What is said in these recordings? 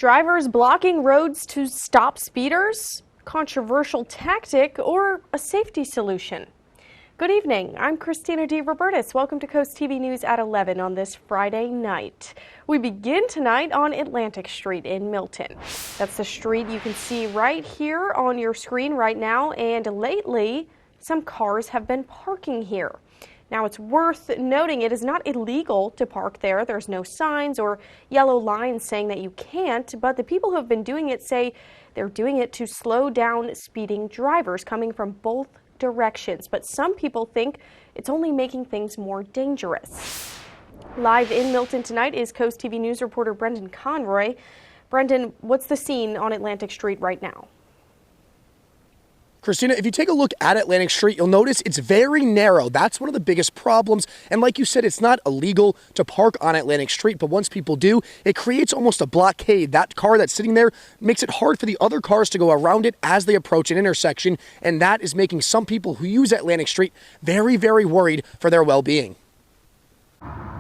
Drivers blocking roads to stop speeders? Controversial tactic or a safety solution? Good evening. I'm Christina D. Robertus. Welcome to Coast TV News at 11 on this Friday night. We begin tonight on Atlantic Street in Milton. That's the street you can see right here on your screen right now, and lately some cars have been parking here. Now, it's worth noting it is not illegal to park there. There's no signs or yellow lines saying that you can't, but the people who have been doing it say they're doing it to slow down speeding drivers coming from both directions. But some people think it's only making things more dangerous. Live in Milton tonight is Coast TV News reporter Brendan Conroy. Brendan, what's the scene on Atlantic Street right now? Christina, if you take a look at Atlantic Street, you'll notice it's very narrow. That's one of the biggest problems. And like you said, it's not illegal to park on Atlantic Street, but once people do, it creates almost a blockade. That car that's sitting there makes it hard for the other cars to go around it as they approach an intersection. And that is making some people who use Atlantic Street very, very worried for their well-being.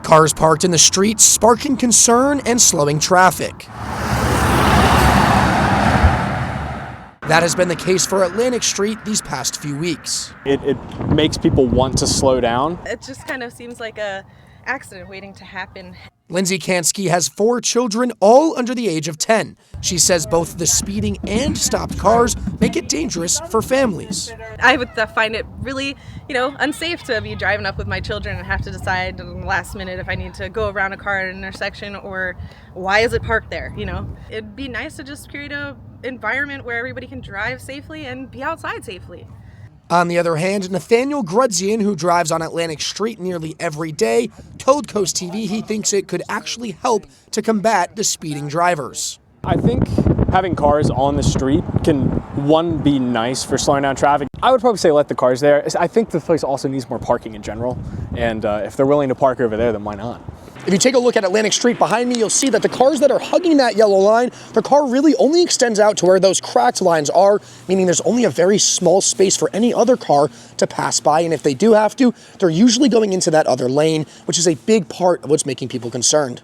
Cars parked in the street sparking concern and slowing traffic. That has been the case for Atlantic Street these past few weeks. It makes people want to slow down. It just kind of seems like a accident waiting to happen. Lindsay Kansky has 4 children, all under the age of 10. She says both the speeding and stopped cars make it dangerous for families. I would find it really, unsafe to be driving up with my children and have to decide in the last minute if I need to go around a car at an intersection or why is it parked there, It'd be nice to just create a environment where everybody can drive safely and be outside safely. On the other hand, Nathaniel Grudzian, who drives on Atlantic Street nearly every day, told Coast TV he thinks it could actually help to combat the speeding drivers. I think having cars on the street can, one, be nice for slowing down traffic. I would probably say let the cars there. I think the place also needs more parking in general, and if they're willing to park over there, then why not? If you take a look at Atlantic Street behind me, you'll see that the cars that are hugging that yellow line, the car really only extends out to where those cracked lines are, meaning there's only a very small space for any other car to pass by. And if they do have to, they're usually going into that other lane, which is a big part of what's making people concerned.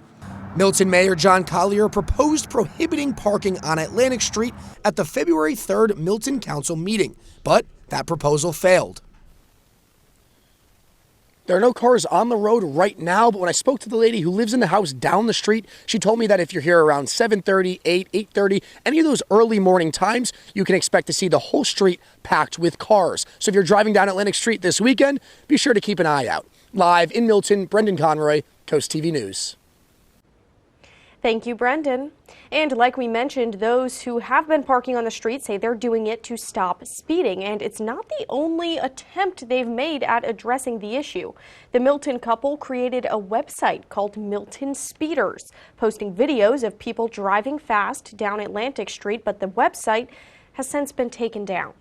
Milton Mayor John Collier proposed prohibiting parking on Atlantic Street at the February 3rd Milton Council meeting, but that proposal failed. There are no cars on the road right now, but when I spoke to the lady who lives in the house down the street, she told me that if you're here around 7:30, 8, 8:30, any of those early morning times, you can expect to see the whole street packed with cars. So if you're driving down Atlantic Street this weekend, be sure to keep an eye out. Live in Milton, Brendan Conroy, Coast TV News. Thank you, Brendan. And like we mentioned, those who have been parking on the street say they're doing it to stop speeding. And it's not the only attempt they've made at addressing the issue. The Milton couple created a website called Milton Speeders, posting videos of people driving fast down Atlantic Street, but the website has since been taken down.